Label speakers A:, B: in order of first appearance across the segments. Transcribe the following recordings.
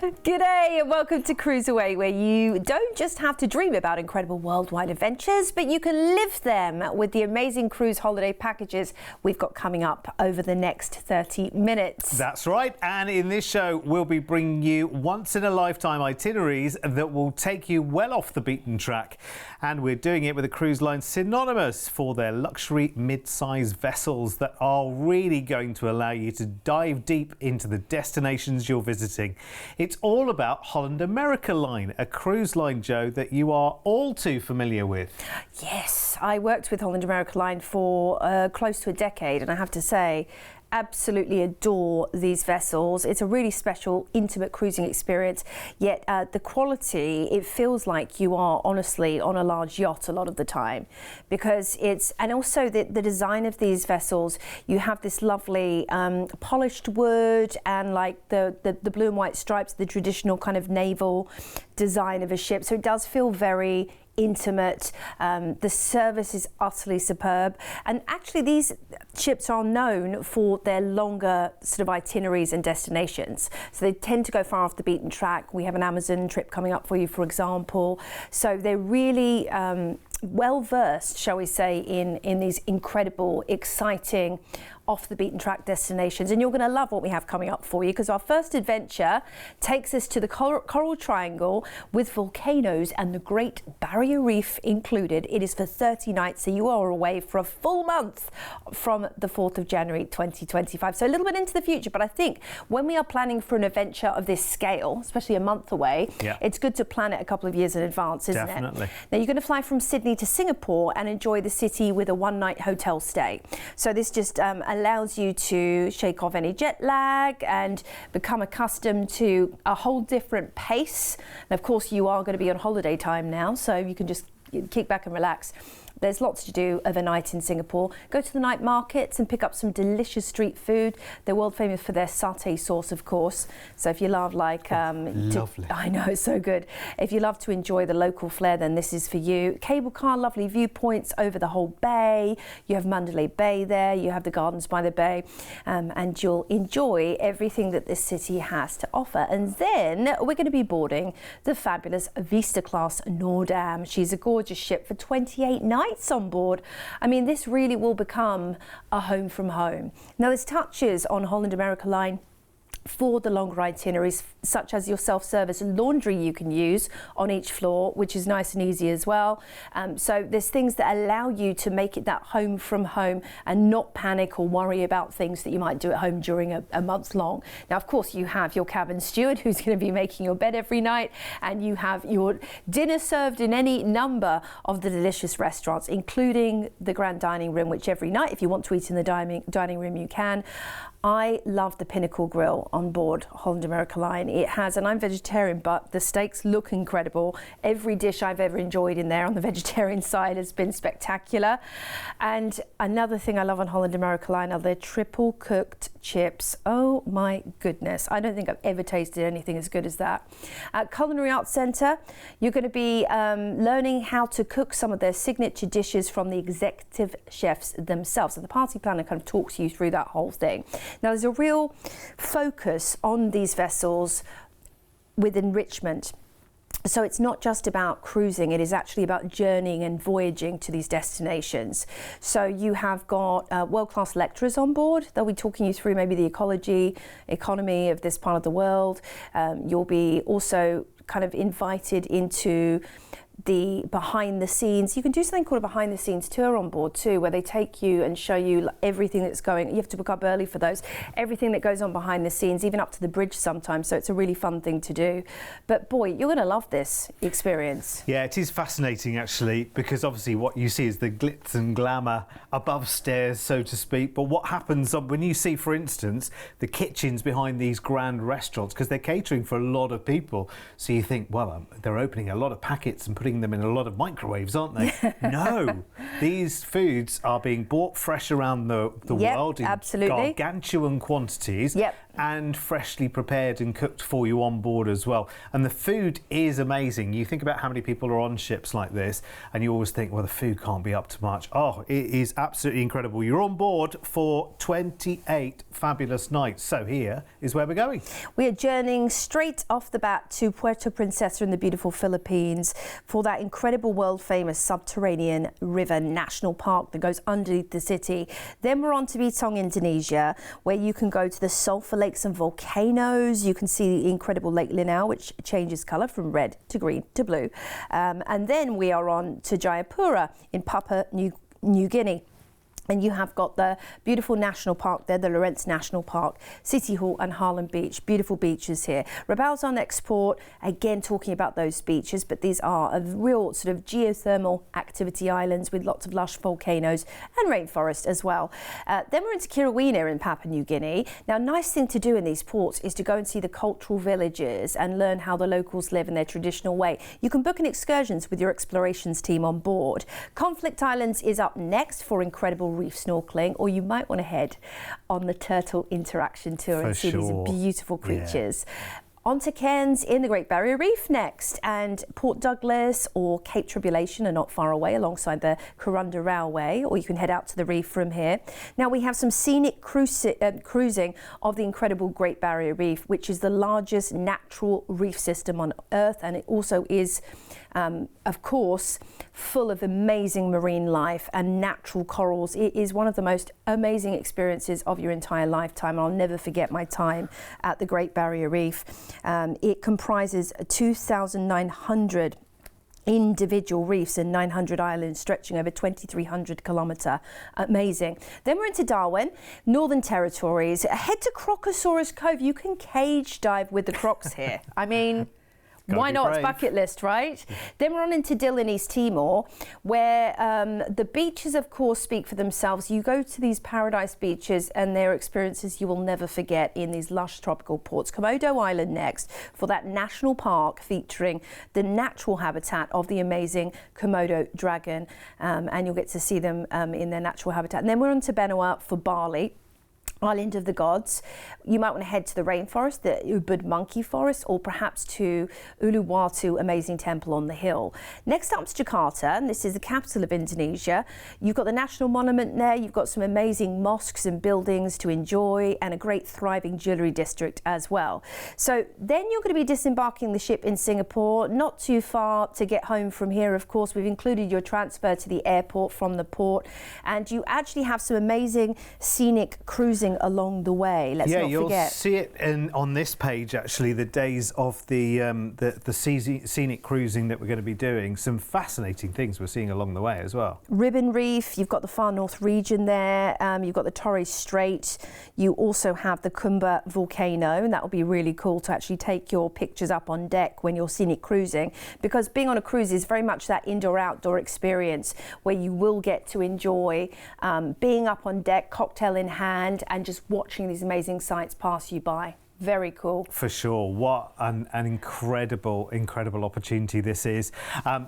A: G'day and welcome to CruiseAway, where you don't just have to dream about incredible worldwide adventures, but you can live them with the amazing cruise holiday packages we've got coming up over the next 30 minutes.
B: That's right, and in this show we'll be bringing you once-in-a-lifetime itineraries that will take you well off the beaten track, and we're doing it with a cruise line synonymous for their luxury mid-size vessels that are really going to allow you to dive deep into the destinations you're visiting. It's all about Holland America Line, a cruise line, Joe, that you are all too familiar with.
A: Yes, I worked with Holland America Line for close to a decade, and I have to say, absolutely adore these vessels. It's a really special, intimate cruising experience, yet the quality, it feels like you are honestly on a large yacht a lot of the time, because it's, and also the design of these vessels, you have this lovely polished wood and like the blue and white stripes, the traditional kind of naval design of a ship, so it does feel very intimate. The service is utterly superb, and actually these ships are known for their longer sort of itineraries and destinations, so they tend to go far off the beaten track. We have an Amazon trip coming up for you, for example, so they're really well versed, shall we say, in these incredible, exciting, off the beaten track destinations. And you're going to love what we have coming up for you, because our first adventure takes us to the Coral Triangle with volcanoes and the Great Barrier Reef included. It is for 30 nights, so you are away for a full month from the 4th of January 2025. So a little bit into the future, but I think when we are planning for an adventure of this scale, especially a month away, it's good to plan it a couple of years in advance, isn't it?
B: Definitely.
A: Now you're going to fly from Sydney to Singapore and enjoy the city with a one-night hotel stay. So this just allows you to shake off any jet lag and become accustomed to a whole different pace. And of course you are going to be on holiday time now, so you can just kick back and relax. There's lots to do overnight in Singapore. Go to the night markets and pick up some delicious street food. They're world famous for their satay sauce, of course. So if you love like...
B: lovely.
A: I know, it's so good. If you love to enjoy the local flair, then this is for you. Cable car, lovely viewpoints over the whole bay. You have Mandalay Bay there. You have the Gardens by the Bay. And you'll enjoy everything that this city has to offer. And then we're going to be boarding the fabulous Vista Class Nordam. She's a gorgeous ship for 28 nights on board. I mean, this really will become a home from home. Now, there's touches on Holland America Line for the longer itineraries, such as your self-service laundry you can use on each floor, which is nice and easy as well. So there's things that allow you to make it that home from home and not panic or worry about things that you might do at home during a month long. Now, of course, you have your cabin steward who's going to be making your bed every night, and you have your dinner served in any number of the delicious restaurants, including the Grand Dining Room, which every night, if you want to eat in the dining room, you can. I love the Pinnacle Grill on board Holland America Line. It has, and I'm vegetarian, but the steaks look incredible. Every dish I've ever enjoyed in there on the vegetarian side has been spectacular. And another thing I love on Holland America Line are their triple cooked chips. Oh my goodness. I don't think I've ever tasted anything as good as that. At Culinary Arts Centre, you're going to be learning how to cook some of their signature dishes from the executive chefs themselves. So the party planner kind of talks you through that whole thing. Now, there's a real focus on these vessels with enrichment. So it's not just about cruising, it is actually about journeying and voyaging to these destinations. So you have got world-class lecturers on board. They'll be talking you through maybe the economy of this part of the world. You'll be also kind of invited into the behind the scenes. You can do something called a behind the scenes tour on board too, where they take you and show you everything that's going. You have to book up early for those. Everything that goes on behind the scenes, even up to the bridge sometimes. So it's a really fun thing to do. But boy, you're going to love this experience.
B: Yeah, it is fascinating actually, because obviously what you see is the glitz and glamour above stairs, so to speak. But what happens when you see, for instance, the kitchens behind these grand restaurants, because they're catering for a lot of people. So you think, well, they're opening a lot of packets and putting them in a lot of microwaves, aren't they? No, these foods are being bought fresh around the world in
A: absolutely
B: gargantuan quantities. and freshly prepared and cooked for you on board as well. And the food is amazing. You think about how many people are on ships like this and you always think, well, the food can't be up to much. Oh, it is absolutely incredible. You're on board for 28 fabulous nights. So here is where we're going.
A: We are journeying straight off the bat to Puerto Princesa in the beautiful Philippines for that incredible world famous subterranean river national park that goes underneath the city. Then we're on to Bitong, Indonesia, where you can go to the sulfur lakes and volcanoes. You can see the incredible Lake Linau, which changes colour from red to green to blue. And then we are on to Jayapura in Papua New Guinea. And you have got the beautiful national park there, the Lawrence National Park, City Hall and Harlem Beach. Beautiful beaches here. Rabaul's on export, again talking about those beaches, but these are a real sort of geothermal activity islands with lots of lush volcanoes and rainforest as well. Then we're into Kirawina in Papua New Guinea. Now, nice thing to do in these ports is to go and see the cultural villages and learn how the locals live in their traditional way. You can book an excursions with your explorations team on board. Conflict Islands is up next for incredible reef snorkeling, or you might want to head on the turtle interaction tour and see these beautiful creatures. On to Cairns in the Great Barrier Reef next, and Port Douglas or Cape Tribulation are not far away alongside the Corunda Railway, or you can head out to the reef from here. Now we have some scenic cruising of the incredible Great Barrier Reef, which is the largest natural reef system on Earth, and it also is of course full of amazing marine life and natural corals. It is one of the most amazing experiences of your entire lifetime. I'll never forget my time at the Great Barrier Reef. It comprises 2,900 individual reefs and 900 islands stretching over 2,300 kilometre. Amazing. Then we're into Darwin, Northern Territories. Head to Crocosaurus Cove. You can cage dive with the crocs here. I mean, why not? It's bucket list, right? Then we're on into Dill in East Timor, where the beaches, of course, speak for themselves. You go to these paradise beaches and their experiences you will never forget in these lush tropical ports. Komodo Island next for that national park featuring the natural habitat of the amazing Komodo dragon, and you'll get to see them in their natural habitat. And then we're on to Benoit for Bali, Island of the Gods. You might want to head to the rainforest, the Ubud Monkey Forest, or perhaps to Uluwatu Amazing Temple on the hill. Next up is Jakarta, and this is the capital of Indonesia. You've got the National Monument there, you've got some amazing mosques and buildings to enjoy, and a great thriving jewellery district as well. So then you're going to be disembarking the ship in Singapore, not too far to get home from here. Of course, we've included your transfer to the airport from the port, and you actually have some amazing scenic cruising along the way. Let's not forget.
B: You'll see it on this page, actually, the days of the scenic cruising that we're going to be doing. Some fascinating things we're seeing along the way as well.
A: Ribbon Reef, you've got the far north region there, you've got the Torres Strait, you also have the Kumba volcano, and that will be really cool to actually take your pictures up on deck when you're scenic cruising, because being on a cruise is very much that indoor-outdoor experience where you will get to enjoy being up on deck, cocktail in hand, and just watching these amazing sights pass you by. Very cool.
B: For sure. What an incredible opportunity this is.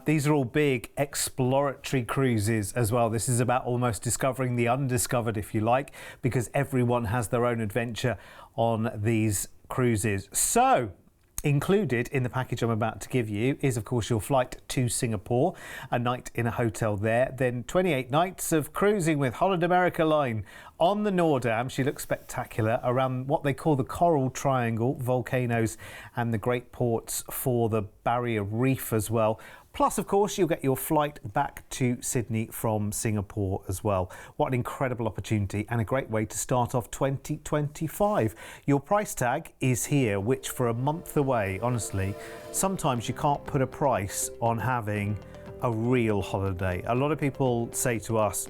B: These are all big exploratory cruises as well. This is about almost discovering the undiscovered, if you like, because everyone has their own adventure on these cruises. So, included in the package I'm about to give you is, of course, your flight to Singapore, a night in a hotel there, then 28 nights of cruising with Holland America Line on the Noordam. She looks spectacular around what they call the Coral Triangle, volcanoes and the great ports for the Barrier Reef as well. Plus, of course, you'll get your flight back to Sydney from Singapore as well. What an incredible opportunity and a great way to start off 2025. Your price tag is here, which for a month away, honestly, sometimes you can't put a price on having a real holiday. A lot of people say to us,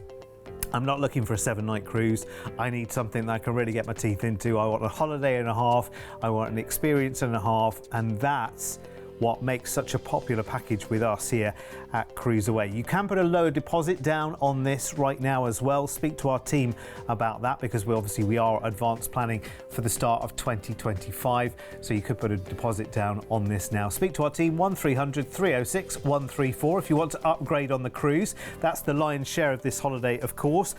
B: I'm not looking for a 7-night cruise. I need something that I can really get my teeth into. I want a holiday and a half. I want an experience and a half. And that's what makes such a popular package with us here at CruiseAway. You can put a lower deposit down on this right now as well. Speak to our team about that, because we are advanced planning for the start of 2025, so you could put a deposit down on this now. Speak to our team, 1300 306 134 if you want to upgrade on the cruise. That's the lion's share of this holiday, of course.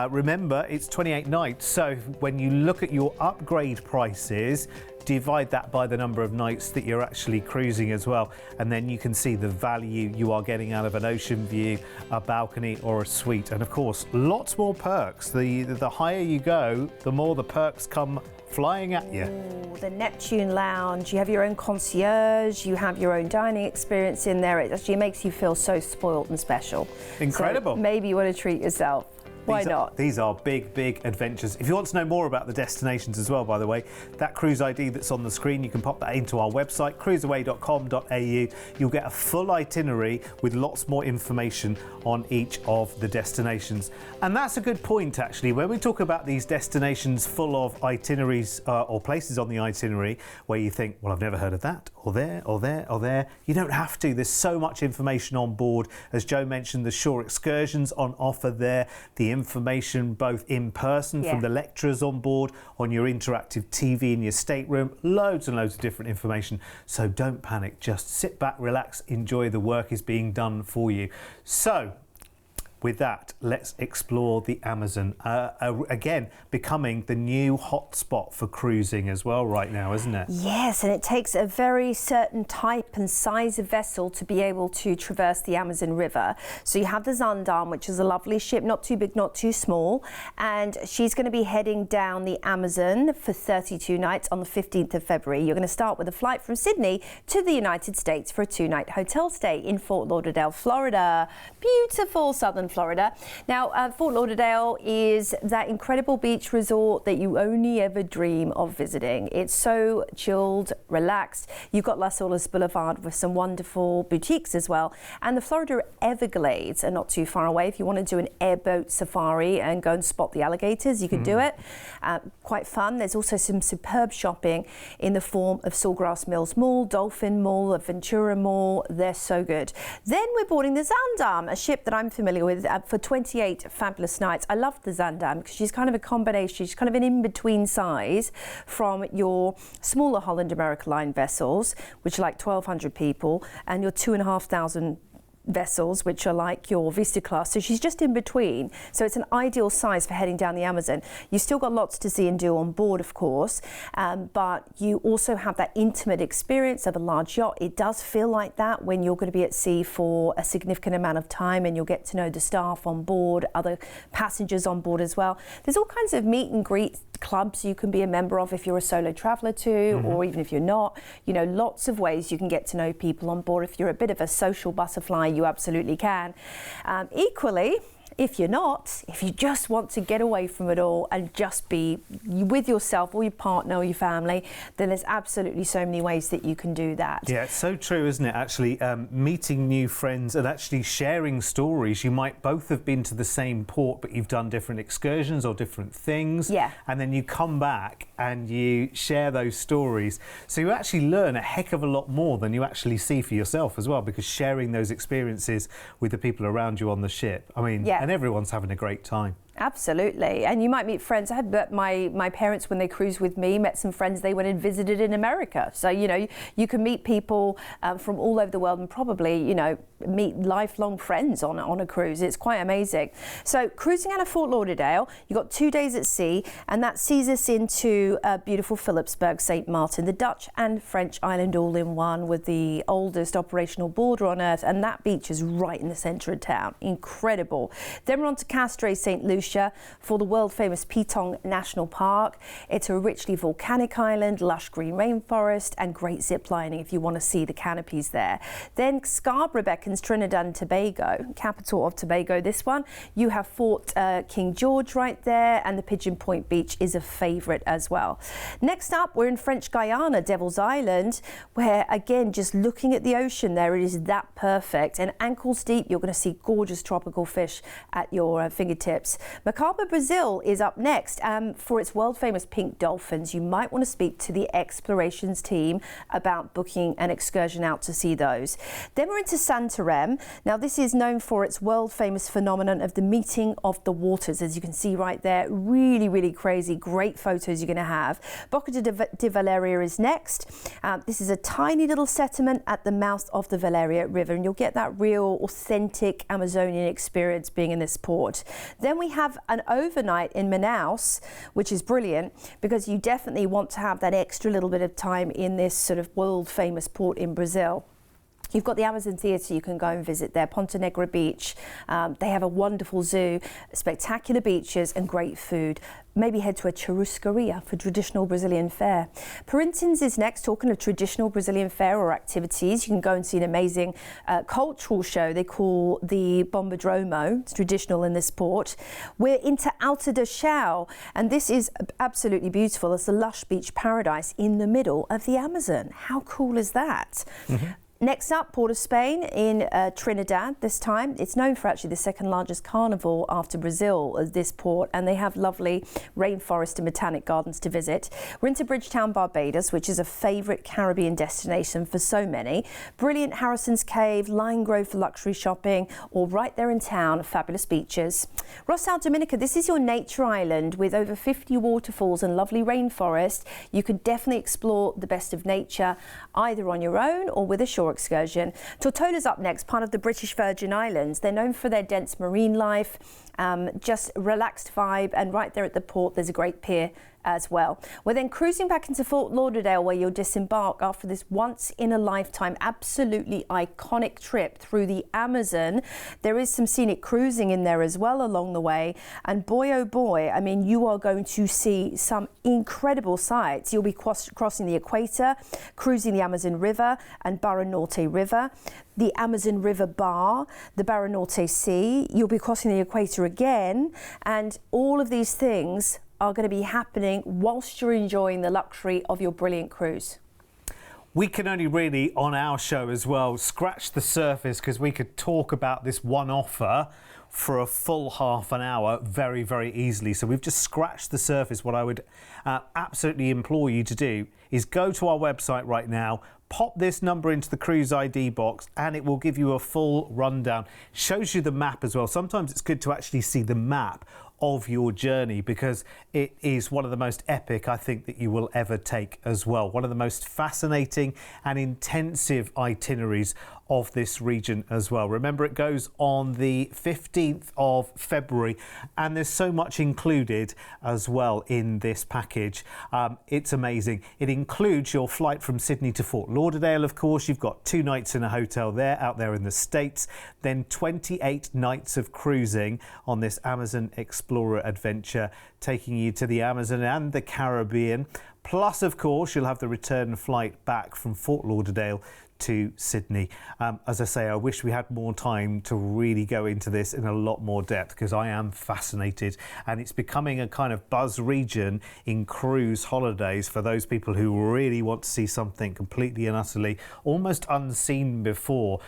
B: Remember, it's 28 nights, so when you look at your upgrade prices, divide that by the number of nights that you're actually cruising as well, and then you can see the value you are getting out of an ocean view, a balcony or a suite. And of course, lots more perks. The higher you go, the more the perks come flying at you.
A: Ooh, the Neptune Lounge, you have your own concierge, you have your own dining experience in there. It actually makes you feel so spoiled and special.
B: Incredible.
A: So maybe you want to treat yourself. Why not?
B: These are big, big adventures. If you want to know more about the destinations as well, by the way, that cruise ID that's on the screen, you can pop that into our website, cruiseaway.com.au. You'll get a full itinerary with lots more information on each of the destinations. And that's a good point, actually. When we talk about these destinations full of itineraries or places on the itinerary where you think, well, I've never heard of that, or there, or there, or there. You don't have to. There's so much information on board. As Joe mentioned, the shore excursions on offer there, the information both in person from the lecturers on board, on your interactive TV in your stateroom, loads and loads of different information. So don't panic, just sit back, relax, enjoy the work is being done for you. So with that, let's explore the Amazon. Again, becoming the new hotspot for cruising as well right now, isn't it?
A: Yes, and it takes a very certain type and size of vessel to be able to traverse the Amazon River. So you have the Zandam, which is a lovely ship, not too big, not too small, and she's going to be heading down the Amazon for 32 nights on the 15th of February. You're going to start with a flight from Sydney to the United States for a 2-night hotel stay in Fort Lauderdale, Florida. Beautiful southern Florida. Now, Fort Lauderdale is that incredible beach resort that you only ever dream of visiting. It's so chilled, relaxed. You've got Las Olas Boulevard with some wonderful boutiques as well. And the Florida Everglades are not too far away. If you want to do an airboat safari and go and spot the alligators, you can do it. Quite fun. There's also some superb shopping in the form of Sawgrass Mills Mall, Dolphin Mall, Ventura Mall. They're so good. Then we're boarding the Zandam, a ship that I'm familiar with, for 28 fabulous nights. I love the Zandam because she's kind of a combination. She's kind of an in-between size from your smaller Holland America Line vessels, which are like 1,200 people, and your 2,500 vessels, which are like your Vista class. So she's just in between. So it's an ideal size for heading down the Amazon. You still got lots to see and do on board, of course, but you also have that intimate experience of a large yacht. It does feel like that when you're going to be at sea for a significant amount of time, and you'll get to know the staff on board, other passengers on board as well. There's all kinds of meet and greet clubs you can be a member of if you're a solo traveller too, or even if you're not. You know, lots of ways you can get to know people on board. If you're a bit of a social butterfly, you absolutely can. Equally, if you're not, if you just want to get away from it all and just be with yourself or your partner or your family, then there's absolutely so many ways that you can do that.
B: Yeah, it's so true, isn't it? Actually, meeting new friends and actually sharing stories. You might both have been to the same port, but you've done different excursions or different things.
A: Yeah.
B: And then you come back and you share those stories. So you actually learn a heck of a lot more than you actually see for yourself as well, because sharing those experiences with the people around you on the ship. I mean, and everyone's having a great time.
A: Absolutely. And you might meet friends. I had my parents, when they cruised with me, met some friends they went and visited in America. So, you know, you can meet people from all over the world and probably, you know, meet lifelong friends on a cruise. It's quite amazing. So cruising out of Fort Lauderdale, you've got 2 days at sea, and that sees us into beautiful Philipsburg, St. Martin, the Dutch and French island all in one, with the oldest operational border on Earth. And that beach is right in the centre of town. Incredible. Then we're on to Castries, St. Lucia, for the world famous Pitong National Park. It's a richly volcanic island, lush green rainforest, and great zip lining if you want to see the canopies there. Then Scarborough beckons Trinidad and Tobago, capital of Tobago this one. You have Fort King George right there, and the Pigeon Point Beach is a favourite as well. Next up, we're in French Guiana, Devil's Island, where again, just looking at the ocean there, it is that perfect. And ankles deep, you're going to see gorgeous tropical fish at your fingertips. Macaba, Brazil is up next. For its world famous pink dolphins, you might want to speak to the explorations team about booking an excursion out to see those. Then we're into Santarém. Now this is known for its world famous phenomenon of the meeting of the waters, as you can see right there. Really, really crazy, great photos you're going to have. Boca de Valeria is next. This is a tiny little settlement at the mouth of the Valeria River, and you'll get that real authentic Amazonian experience being in this port. Then we have an overnight in Manaus, which is brilliant because you definitely want to have that extra little bit of time in this sort of world famous port in Brazil. You've got the Amazon Theatre you can go and visit there, Ponta Negra Beach. They have a wonderful zoo, spectacular beaches and great food. Maybe head to a churrascaria for traditional Brazilian fare. Parintins is next, talking of traditional Brazilian fare or activities. You can go and see an amazing cultural show they call the Bombadromo. It's traditional in this port. We're into Alta do Chão, and this is absolutely beautiful. It's a lush beach paradise in the middle of the Amazon. How cool is that? Mm-hmm. Next up, Port of Spain in Trinidad this time. It's known for actually the second largest carnival after Brazil, this port, and they have lovely rainforest and botanic gardens to visit. We're into Bridgetown, Barbados, which is a favourite Caribbean destination for so many. Brilliant Harrison's Cave, Line Grove for luxury shopping, or right there in town, fabulous beaches. Rossal Dominica, this is your nature island with over 50 waterfalls and lovely rainforest. You could definitely explore the best of nature either on your own or with a shore excursion. Tortola's up next, part of the British Virgin Islands. They're known for their dense marine life, just relaxed vibe, and right there at the port there's a great pier as well. We're then cruising back into Fort Lauderdale, where you'll disembark after this once-in-a-lifetime, absolutely iconic trip through the Amazon. There is some scenic cruising in there as well along the way, and boy oh boy, I mean, you are going to see some incredible sights. You'll be crossing the equator, cruising the Amazon River and Barra Norte River, the Amazon River Bar, the Barra Norte Sea. You'll be crossing the equator again, and all of these things are going to be happening whilst you're enjoying the luxury of your brilliant cruise.
B: We can only really, on our show as well, scratch the surface, because we could talk about this one offer for a full half an hour very, very easily. So we've just scratched the surface. What I would absolutely implore you to do is go to our website right now, pop this number into the cruise ID box, and it will give you a full rundown. Shows you the map as well. Sometimes it's good to actually see the map of your journey, because it is one of the most epic, I think, that you will ever take as well. One of the most fascinating and intensive itineraries of this region as well. Remember, it goes on the 15th of February, and there's so much included as well in this package. It's amazing. It includes your flight from Sydney to Fort Lauderdale, of course. You've got 2 nights in a hotel there, out there in the States, then 28 nights of cruising on this Amazon Explorer adventure, taking you to the Amazon and the Caribbean. Plus, of course, you'll have the return flight back from Fort Lauderdale to Sydney. As I say, I wish we had more time to really go into this in a lot more depth, because I am fascinated, and it's becoming a kind of buzz region in cruise holidays for those people who really want to see something completely and utterly almost unseen before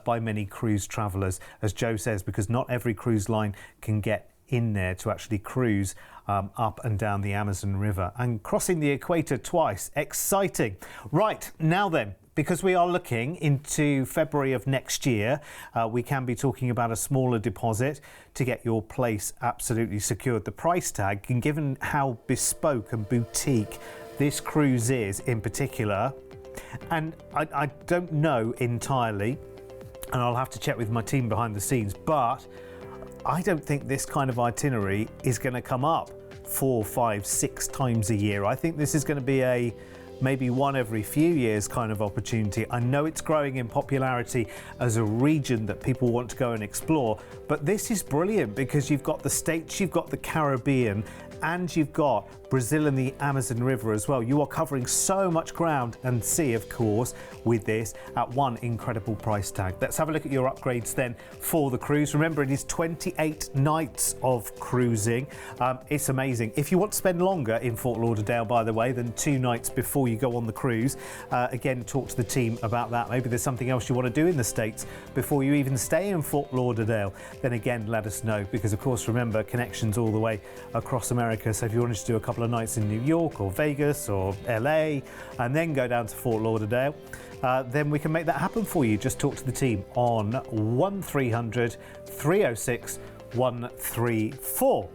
B: by many cruise travellers, as Joe says, because not every cruise line can get in there to actually cruise up and down the Amazon River, and crossing the equator twice. Exciting. Right, now then, because we are looking into February of next year, we can be talking about a smaller deposit to get your place absolutely secured. The price tag, and given how bespoke and boutique this cruise is in particular, and I don't know entirely, and I'll have to check with my team behind the scenes, but I don't think this kind of itinerary is going to come up 4, 5, 6 times a year. I think this is going to be a maybe one every few years kind of opportunity. I know it's growing in popularity as a region that people want to go and explore, but this is brilliant because you've got the States, you've got the Caribbean, and you've got Brazil and the Amazon River as well. You are covering so much ground and sea, of course, with this at one incredible price tag. Let's have a look at your upgrades then for the cruise. Remember, it is 28 nights of cruising. It's amazing. If you want to spend longer in Fort Lauderdale, by the way, than 2 nights before you go on the cruise, again, talk to the team about that. Maybe there's something else you want to do in the States before you even stay in Fort Lauderdale. Then again, let us know, because of course, remember, connections all the way across America. So if you wanted to do a couple of nights in New York or Vegas or LA and then go down to Fort Lauderdale, then we can make that happen for you. Just talk to the team on 1300 306 134.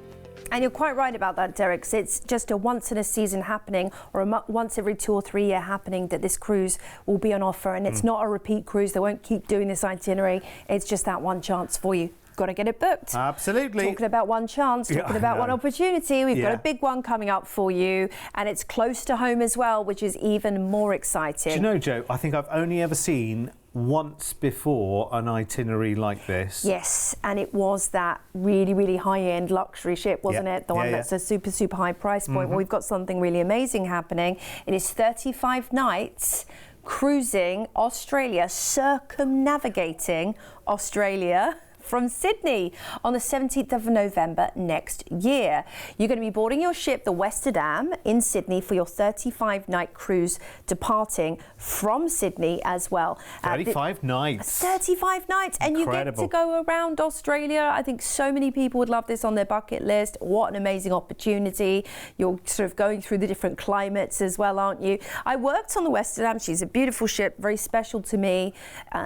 A: And you're quite right about that, Derek. It's just a once in a season happening, or a once every 2 or 3 year happening, that this cruise will be on offer. And it's not a repeat cruise. They won't keep doing this itinerary. It's just that one chance for you. Got to get it booked.
B: Absolutely.
A: Talking about one chance, talking about one opportunity. We've got a big one coming up for you, and it's close to home as well, which is even more exciting.
B: Do you know, Jo, I think I've only ever seen once before an itinerary like this.
A: Yes, and it was that really, really high-end luxury ship, wasn't it? The one that's a super, super high price point. Well, we've got something really amazing happening. It is 35 nights cruising Australia, circumnavigating Australia from Sydney on the 17th of November next year. You're going to be boarding your ship, the Westerdam, in Sydney for your 35-night cruise, departing from Sydney as well.
B: 35 nights.
A: 35 nights. And
B: Incredible.
A: You get to go around Australia. I think so many people would love this on their bucket list. What an amazing opportunity. You're sort of going through the different climates as well, aren't you? I worked on the Westerdam. She's a beautiful ship, very special to me.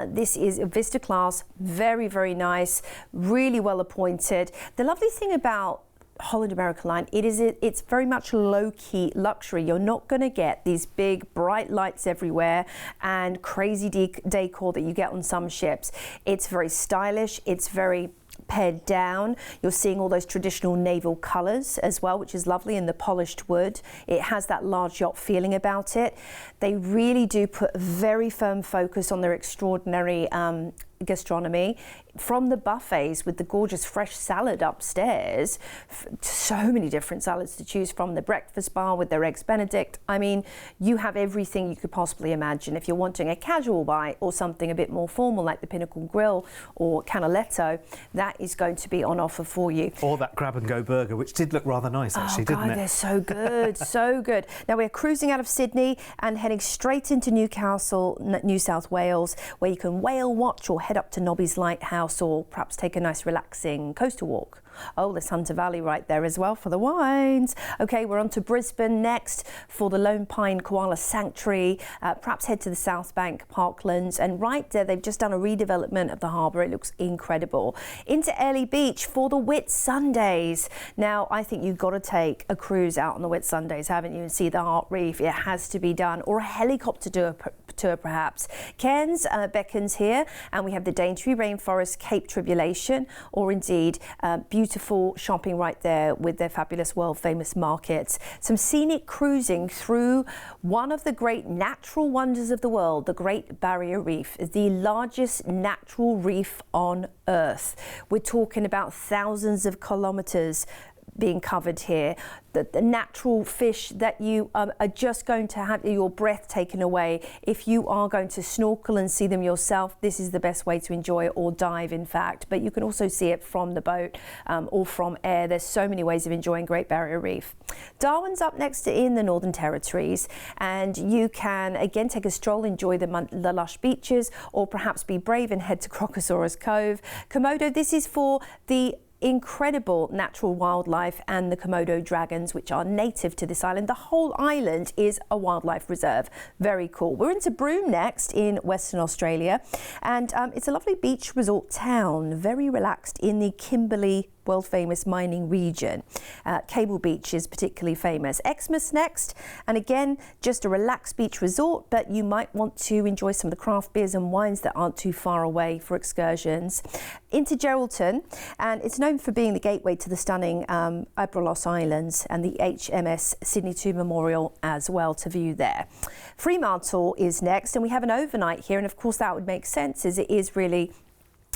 A: This is a Vista class, very, very nice. Really well appointed. The lovely thing about Holland America Line, it's very much low-key luxury. You're not going to get these big bright lights everywhere and crazy decor that you get on some ships. It's very stylish. It's very pared down. You're seeing all those traditional naval colours as well, which is lovely, in the polished wood. It has that large yacht feeling about it. They really do put a very firm focus on their extraordinary gastronomy, from the buffets with the gorgeous fresh salad upstairs. So many different salads to choose from. The breakfast bar with their eggs Benedict. I mean, you have everything you could possibly imagine. If you're wanting a casual bite or something a bit more formal like the Pinnacle Grill or Canaletto, that is going to be on offer for you.
B: Or that grab and go burger, which did look rather nice actually, didn't it?
A: They're so good, so good. Now we're cruising out of Sydney and heading straight into Newcastle, New South Wales, where you can whale watch or head up to Nobby's Lighthouse, or perhaps take a nice relaxing coastal walk. Oh, there's Hunter Valley right there as well for the wines. Okay, we're on to Brisbane next for the Lone Pine Koala Sanctuary. Perhaps head to the South Bank Parklands, and right there they've just done a redevelopment of the harbour. It looks incredible. Into Airlie Beach for the Whit Sundays. Now, I think you've got to take a cruise out on the Whit Sundays, haven't you, and see the Heart Reef. It has to be done, or a helicopter tour perhaps. Cairns beckons here, and we have the Daintree Rainforest, Cape Tribulation, or indeed beautiful shopping right there with their fabulous world famous markets. Some scenic cruising through one of the great natural wonders of the world, the Great Barrier Reef, the largest natural reef on Earth. We're talking about thousands of kilometres being covered here. The natural fish that you are just going to have your breath taken away. If you are going to snorkel and see them yourself, this is the best way to enjoy it, or dive in fact, but you can also see it from the boat or from air. There's so many ways of enjoying Great Barrier Reef. Darwin's up next in the Northern Territories, and you can again take a stroll, enjoy the lush beaches, or perhaps be brave and head to Crocosaurus Cove. Komodo, this is for the incredible natural wildlife and the Komodo dragons, which are native to this island. The whole island is a wildlife reserve. Very cool. We're into Broome next in Western Australia, and it's a lovely beach resort town, very relaxed in the Kimberley world famous mining region. Cable Beach is particularly famous. Exmouth next, and again just a relaxed beach resort, but you might want to enjoy some of the craft beers and wines that aren't too far away for excursions. Into Geraldton, and it's known for being the gateway to the stunning Abrolhos Islands and the HMS Sydney 2 Memorial as well to view there. Fremantle is next, and we have an overnight here, and of course that would make sense as it is really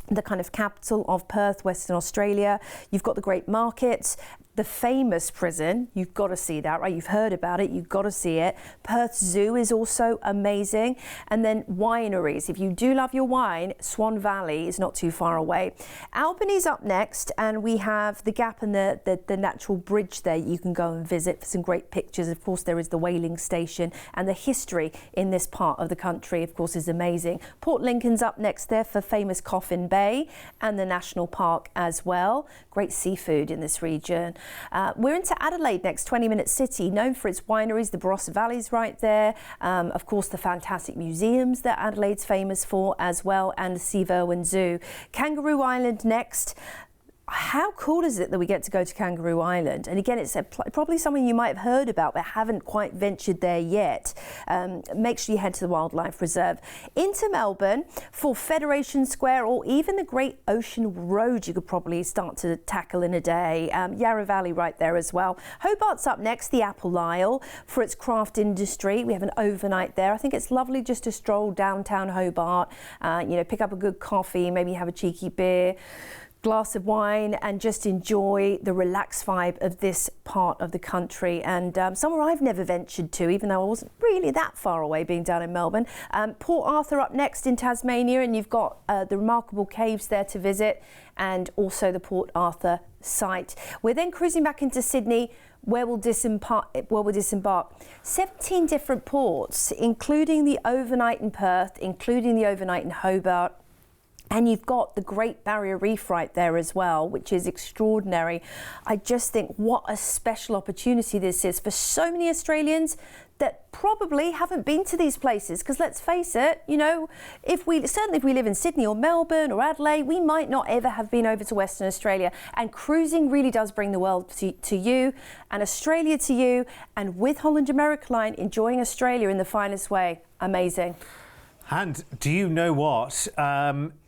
A: the kind of capital of Perth, Western Australia. You've got the great markets, the famous prison. You've got to see that, right? You've heard about it, you've got to see it. Perth Zoo is also amazing. And then wineries. If you do love your wine, Swan Valley is not too far away. Albany's up next, and we have the Gap and the natural bridge there you can go and visit for some great pictures. Of course, there is the whaling station, and the history in this part of the country, of course, is amazing. Port Lincoln's up next there for famous Coffin Bay and the National Park as well. Great seafood in this region. We're into Adelaide next, 20-minute city, known for its wineries. The Barossa Valley's right there. Of course, the fantastic museums that Adelaide's famous for as well, and the Steve Irwin Zoo. Kangaroo Island next. How cool is it that we get to go to Kangaroo Island? And again, it's probably something you might have heard about but haven't quite ventured there yet. Make sure you head to the Wildlife Reserve. Into Melbourne for Federation Square, or even the Great Ocean Road you could probably start to tackle in a day. Yarra Valley right there as well. Hobart's up next, the Apple Isle, for its craft industry. We have an overnight there. I think it's lovely just to stroll downtown Hobart, pick up a good coffee, maybe have a cheeky beer, glass of wine, and just enjoy the relaxed vibe of this part of the country, and somewhere I've never ventured to, even though I wasn't really that far away being down in Melbourne. Port Arthur up next in Tasmania, and you've got the remarkable caves there to visit, and also the Port Arthur site. We're then cruising back into Sydney, where we'll disembark. 17 different ports, including the overnight in Perth, including the overnight in Hobart. And you've got the Great Barrier Reef right there as well, which is extraordinary. I just think what a special opportunity this is for so many Australians that probably haven't been to these places. Because let's face it, if we live in Sydney or Melbourne or Adelaide, we might not ever have been over to Western Australia. And cruising really does bring the world to you and Australia to you. And with Holland America Line, enjoying Australia in the finest way. Amazing.
B: And do you know what?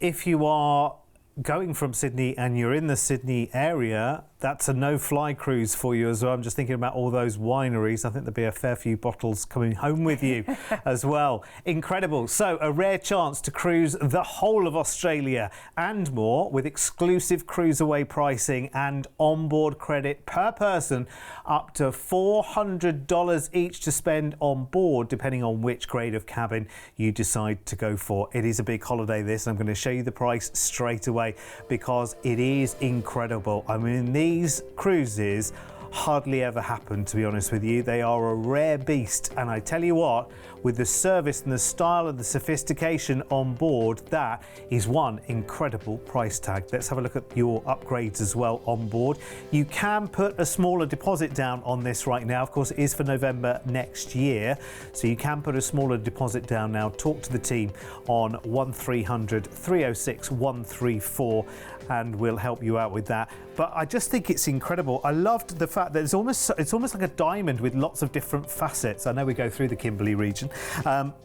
B: If you are going from Sydney and you're in the Sydney area, that's a no-fly cruise for you as well. I'm just thinking about all those wineries. I think there'll be a fair few bottles coming home with you as well. Incredible. So a rare chance to cruise the whole of Australia and more, with exclusive CruiseAway pricing and onboard credit per person, up to $400 each to spend on board, depending on which grade of cabin you decide to go for. It is a big holiday, this. I'm going to show you the price straight away because it is incredible. I mean, these cruises hardly ever happen, to be honest with you. They are a rare beast, and I tell you what, with the service and the style and the sophistication on board, that is one incredible price tag. Let's have a look at your upgrades as well on board. You can put a smaller deposit down on this right now. Of course, it is for November next year, so you can put a smaller deposit down now. Talk to the team on 1300 306 134 and we'll help you out with that. But I just think it's incredible. I loved the fact that it's almost like a diamond with lots of different facets. I know we go through the Kimberley region,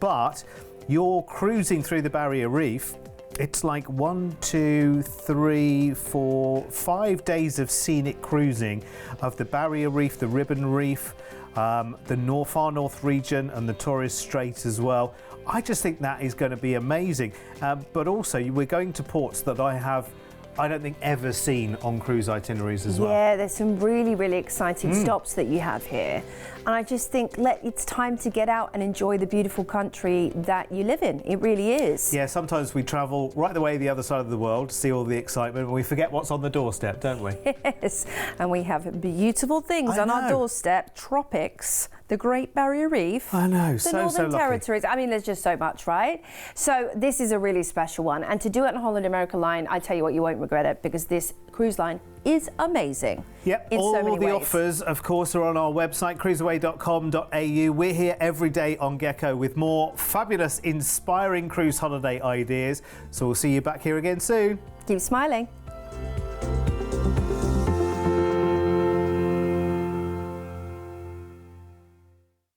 B: but you're cruising through the Barrier Reef. It's like 5 days of scenic cruising of the Barrier Reef, the Ribbon Reef, the far north region, and the Torres Strait as well. I just think that is going to be amazing. But also, we're going to ports that I don't think ever seen on cruise itineraries as well.
A: Yeah, there's some really, really exciting stops that you have here. And I just think it's time to get out and enjoy the beautiful country that you live in. It really is.
B: Yeah, sometimes we travel right the way the other side of the world to see all the excitement, and we forget what's on the doorstep, don't we?
A: Yes, and we have beautiful things on our doorstep. Tropics, the Great Barrier Reef.
B: I know,
A: the
B: so
A: Northern
B: lucky.
A: Territories. I mean, there's just so much, right? So this is a really special one. And to do it on Holland America Line, I tell you what, you won't regret it, because this cruise line is amazing.
B: Yep,
A: in
B: all
A: so many
B: the
A: ways.
B: offers, of course, are on our website, cruiseaway.com.au. We're here every day on Gecko with more fabulous, inspiring cruise holiday ideas. So we'll see you back here again soon.
A: Keep smiling.